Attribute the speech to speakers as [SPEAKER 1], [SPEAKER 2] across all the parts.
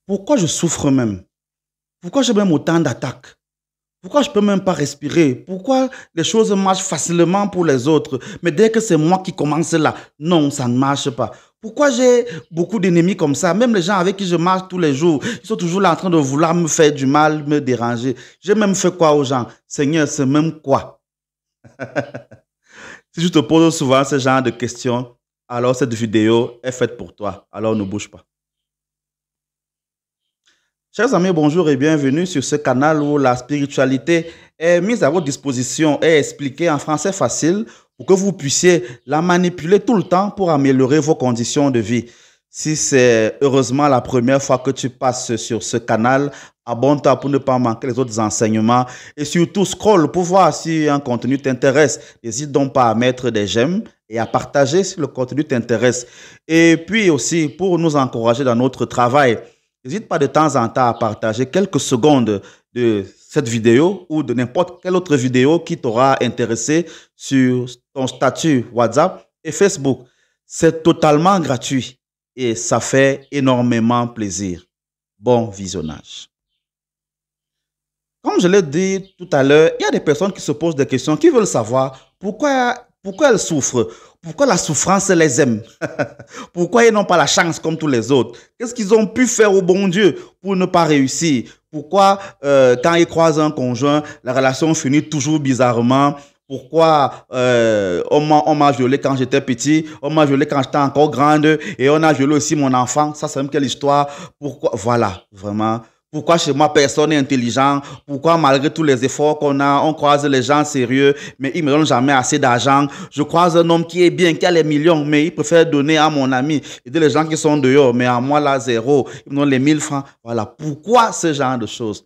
[SPEAKER 1] pourquoi je souffre même? Pourquoi j'ai même autant d'attaques? Pourquoi je peux même pas respirer? Pourquoi les choses marchent facilement pour les autres, mais dès que c'est moi qui commence là, non, ça ne marche pas. Pourquoi j'ai beaucoup d'ennemis comme ça? Même les gens avec qui je marche tous les jours, ils sont toujours là en train de vouloir me faire du mal, me déranger. J'ai même fait quoi aux gens? Seigneur, c'est même quoi? Si je te pose souvent ce genre de questions, alors cette vidéo est faite pour toi. Alors ne bouge pas. Chers amis, bonjour et bienvenue sur ce canal où la spiritualité est mise à votre disposition et expliquée en français facile pour que vous puissiez la manipuler tout le temps pour améliorer vos conditions de vie. Si c'est heureusement la première fois que tu passes sur ce canal, abonne-toi pour ne pas manquer les autres enseignements et surtout scroll pour voir si un contenu t'intéresse. N'hésite donc pas à mettre des j'aime et à partager si le contenu t'intéresse. Et puis aussi pour nous encourager dans notre travail, n'hésite pas de temps en temps à partager quelques secondes de cette vidéo ou de n'importe quelle autre vidéo qui t'aura intéressé sur ton statut WhatsApp et Facebook. C'est totalement gratuit et ça fait énormément plaisir. Bon visionnage. Comme je l'ai dit tout à l'heure, il y a des personnes qui se posent des questions, qui veulent savoir pourquoi elles souffrent, pourquoi la souffrance les aime, pourquoi ils n'ont pas la chance comme tous les autres. Qu'est-ce qu'ils ont pu faire au bon Dieu pour ne pas réussir? Pourquoi quand ils croisent un conjoint, la relation finit toujours bizarrement? Pourquoi on m'a violé quand j'étais petit, on m'a violé quand j'étais encore grande et on a violé aussi mon enfant? Ça, c'est même quelle histoire? Pourquoi? Voilà, vraiment. Pourquoi chez moi personne n'est intelligent? Pourquoi malgré tous les efforts qu'on a, on croise les gens sérieux, mais ils ne me donnent jamais assez d'argent? Je croise un homme qui est bien, qui a les millions, mais il préfère donner à mon ami, aider les gens qui sont dehors, mais à moi là, zéro. Il me donne les 1000 francs. Voilà. Pourquoi ce genre de choses?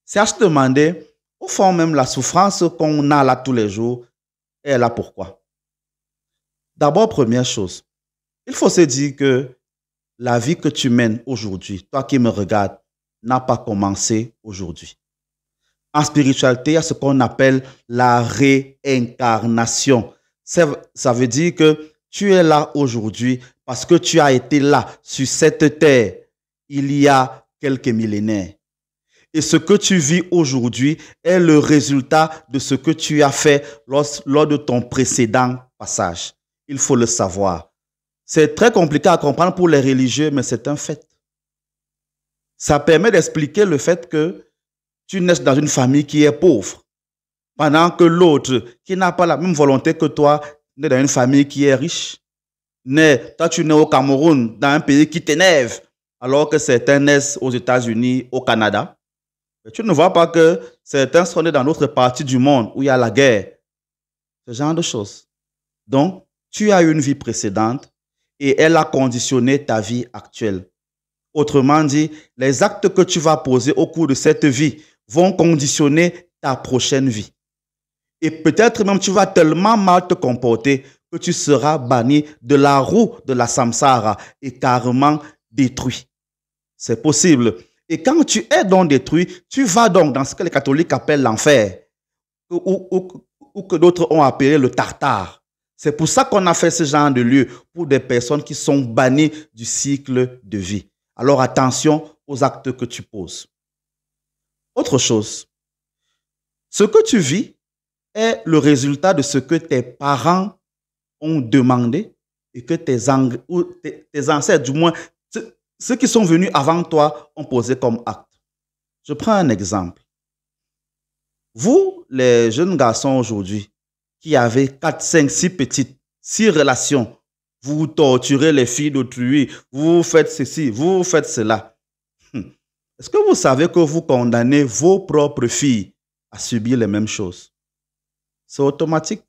[SPEAKER 1] C'est à se demander, au fond même, la souffrance qu'on a là tous les jours, elle est là pourquoi? D'abord, première chose, il faut se dire que la vie que tu mènes aujourd'hui, toi qui me regardes, n'a pas commencé aujourd'hui. En spiritualité, il y a ce qu'on appelle la réincarnation. Ça veut dire que tu es là aujourd'hui parce que tu as été là sur cette terre il y a quelques millénaires. Et ce que tu vis aujourd'hui est le résultat de ce que tu as fait lors de ton précédent passage. Il faut le savoir. C'est très compliqué à comprendre pour les religieux, mais c'est un fait. Ça permet d'expliquer le fait que tu naisses dans une famille qui est pauvre, pendant que l'autre, qui n'a pas la même volonté que toi, naît dans une famille qui est riche. Toi, tu nais au Cameroun, dans un pays qui t'énerve, alors que certains naissent aux États-Unis, au Canada. Et tu ne vois pas que certains sont nés dans d'autres parties du monde où il y a la guerre. Ce genre de choses. Donc, tu as eu une vie précédente et elle a conditionné ta vie actuelle. Autrement dit, les actes que tu vas poser au cours de cette vie vont conditionner ta prochaine vie. Et peut-être même tu vas tellement mal te comporter que tu seras banni de la roue de la samsara et carrément détruit. C'est possible. Et quand tu es donc détruit, tu vas donc dans ce que les catholiques appellent l'enfer ou que d'autres ont appelé le tartare. C'est pour ça qu'on a fait ce genre de lieu pour des personnes qui sont bannies du cycle de vie. Alors attention aux actes que tu poses. Autre chose, ce que tu vis est le résultat de ce que tes parents ont demandé et que tes ancêtres, du moins ceux qui sont venus avant toi, ont posé comme acte. Je prends un exemple. Vous, les jeunes garçons aujourd'hui, qui avez 4, 5, 6 petites, 6 relations, vous torturez les filles d'autrui, vous faites ceci, vous faites cela. Est-ce que vous savez que vous condamnez vos propres filles à subir les mêmes choses? C'est automatique.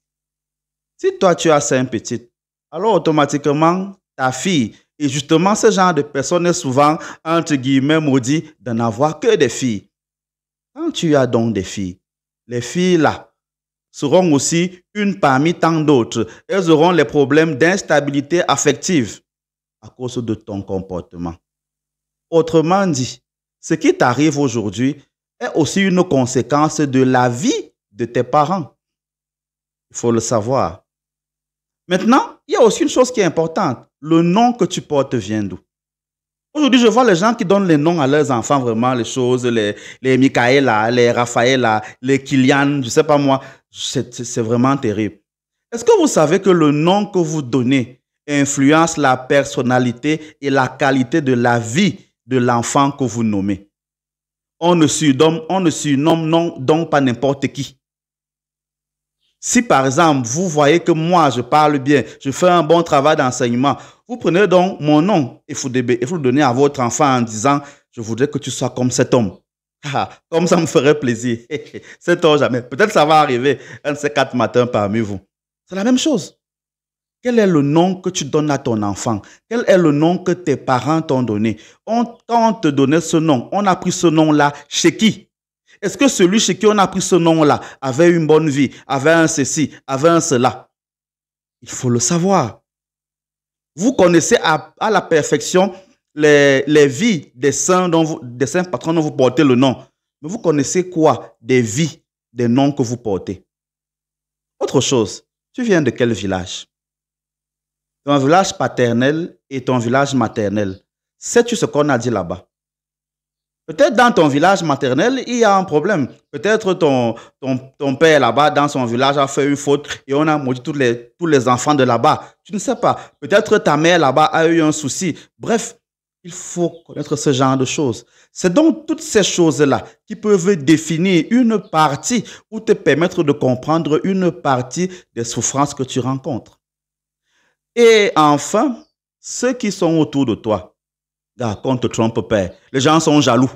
[SPEAKER 1] Si toi tu as 5 petites, alors automatiquement ta fille, et justement ce genre de personne est souvent entre guillemets maudit de n'avoir que des filles. Quand tu as donc des filles, les filles là seront aussi une parmi tant d'autres. Elles auront les problèmes d'instabilité affective à cause de ton comportement. Autrement dit, ce qui t'arrive aujourd'hui est aussi une conséquence de la vie de tes parents. Il faut le savoir. Maintenant, il y a aussi une chose qui est importante. Le nom que tu portes vient d'où? Aujourd'hui, je vois les gens qui donnent les noms à leurs enfants, vraiment, les choses, les Michaela, les Raphaëla, les Kylian, je sais pas moi, c'est vraiment terrible. Est-ce que vous savez que le nom que vous donnez influence la personnalité et la qualité de la vie de l'enfant que vous nommez? On ne surnomme donc pas n'importe qui. Si par exemple, vous voyez que moi, je parle bien, je fais un bon travail d'enseignement, vous prenez donc mon nom et vous le donnez à votre enfant en disant, je voudrais que tu sois comme cet homme. Comme ça me ferait plaisir. Cet homme jamais. Peut-être ça va arriver un de ces 4 matins parmi vous. C'est la même chose. Quel est le nom que tu donnes à ton enfant? Quel est le nom que tes parents t'ont donné? Quand on te donnait ce nom, on a pris ce nom-là chez qui? Est-ce que celui chez qui on a pris ce nom-là avait une bonne vie, avait un ceci, avait un cela? Il faut le savoir. Vous connaissez à la perfection les vies des saints patrons dont vous portez le nom. Mais vous connaissez quoi des vies, des noms que vous portez? Autre chose, tu viens de quel village? Ton village paternel et ton village maternel. Sais-tu ce qu'on a dit là-bas? Peut-être dans ton village maternel, il y a un problème. Peut-être ton père là-bas, dans son village, a fait une faute et on a maudit tous les enfants de là-bas. Tu ne sais pas. Peut-être ta mère là-bas a eu un souci. Bref, il faut connaître ce genre de choses. C'est donc toutes ces choses-là qui peuvent définir une partie ou te permettre de comprendre une partie des souffrances que tu rencontres. Et enfin, ceux qui sont autour de toi. Regarde, qu'on ne te trompe pas. Les gens sont jaloux.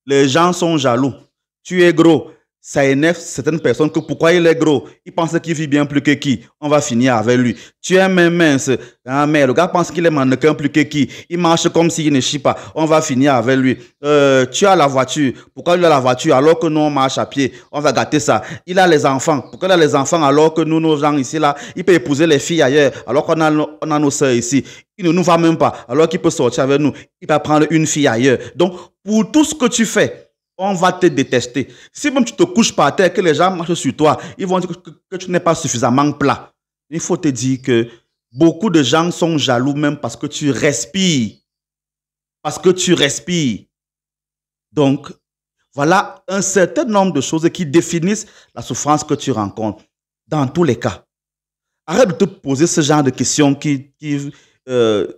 [SPEAKER 1] Les gens sont jaloux. Tu es gros. Ça énerve certaines personnes que pourquoi il est gros. Il pense qu'il vit bien plus que qui. On va finir avec lui. Tu es même mince. Ah, mais le gars pense qu'il est mannequin plus que qui. Il marche comme s'il ne chie pas. On va finir avec lui. Tu as la voiture. Pourquoi il a la voiture alors que nous on marche à pied? On va gâter ça. Il a les enfants. Pourquoi il a les enfants alors que nous, nos gens ici, là, il peut épouser les filles ailleurs alors qu'on a nos soeurs ici. Il ne nous va même pas alors qu'il peut sortir avec nous. Il va prendre une fille ailleurs. Donc, pour tout ce que tu fais, on va te détester. Si même tu te couches par terre, que les gens marchent sur toi, ils vont dire que tu n'es pas suffisamment plat. Il faut te dire que beaucoup de gens sont jaloux même parce que tu respires. Parce que tu respires. Donc, voilà un certain nombre de choses qui définissent la souffrance que tu rencontres. Dans tous les cas, arrête de te poser ce genre de questions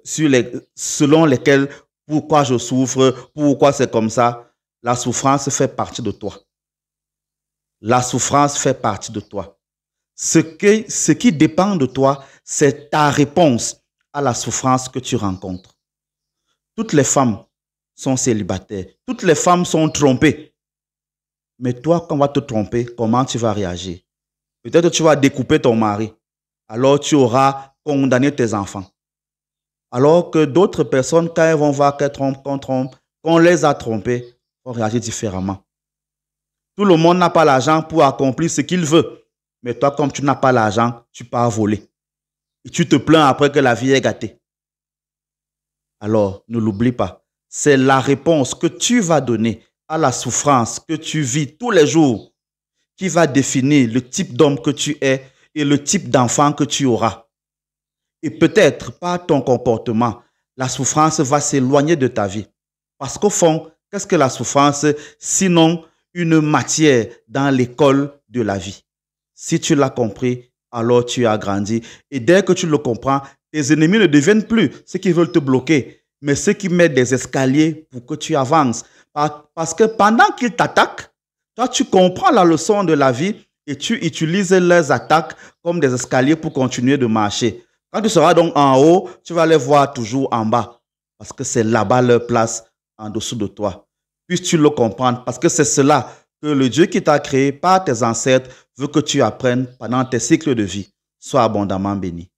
[SPEAKER 1] selon lesquelles pourquoi je souffre, pourquoi c'est comme ça. La souffrance fait partie de toi. La souffrance fait partie de toi. Ce qui dépend de toi, c'est ta réponse à la souffrance que tu rencontres. Toutes les femmes sont célibataires. Toutes les femmes sont trompées. Mais toi, quand on va te tromper, comment tu vas réagir? Peut-être que tu vas découper ton mari. Alors tu auras condamné tes enfants. Alors que d'autres personnes, quand elles vont voir qu'on les a trompés, vont réagir différemment. Tout le monde n'a pas l'argent pour accomplir ce qu'il veut. Mais toi, comme tu n'as pas l'argent, tu pars voler. Et tu te plains après que la vie est gâtée. Alors, ne l'oublie pas. C'est la réponse que tu vas donner à la souffrance que tu vis tous les jours qui va définir le type d'homme que tu es et le type d'enfant que tu auras. Et peut-être par ton comportement, la souffrance va s'éloigner de ta vie. Parce qu'au fond, qu'est-ce que la souffrance, sinon une matière dans l'école de la vie? Si tu l'as compris, alors tu as grandi. Et dès que tu le comprends, tes ennemis ne deviennent plus ceux qui veulent te bloquer, mais ceux qui mettent des escaliers pour que tu avances. Parce que pendant qu'ils t'attaquent, toi, tu comprends la leçon de la vie et tu utilises leurs attaques comme des escaliers pour continuer de marcher. Quand tu seras donc en haut, tu vas les voir toujours en bas. Parce que c'est là-bas leur place, en dessous de toi. Puisses-tu le comprendre, parce que c'est cela que le Dieu qui t'a créé par tes ancêtres veut que tu apprennes pendant tes cycles de vie. Sois abondamment béni.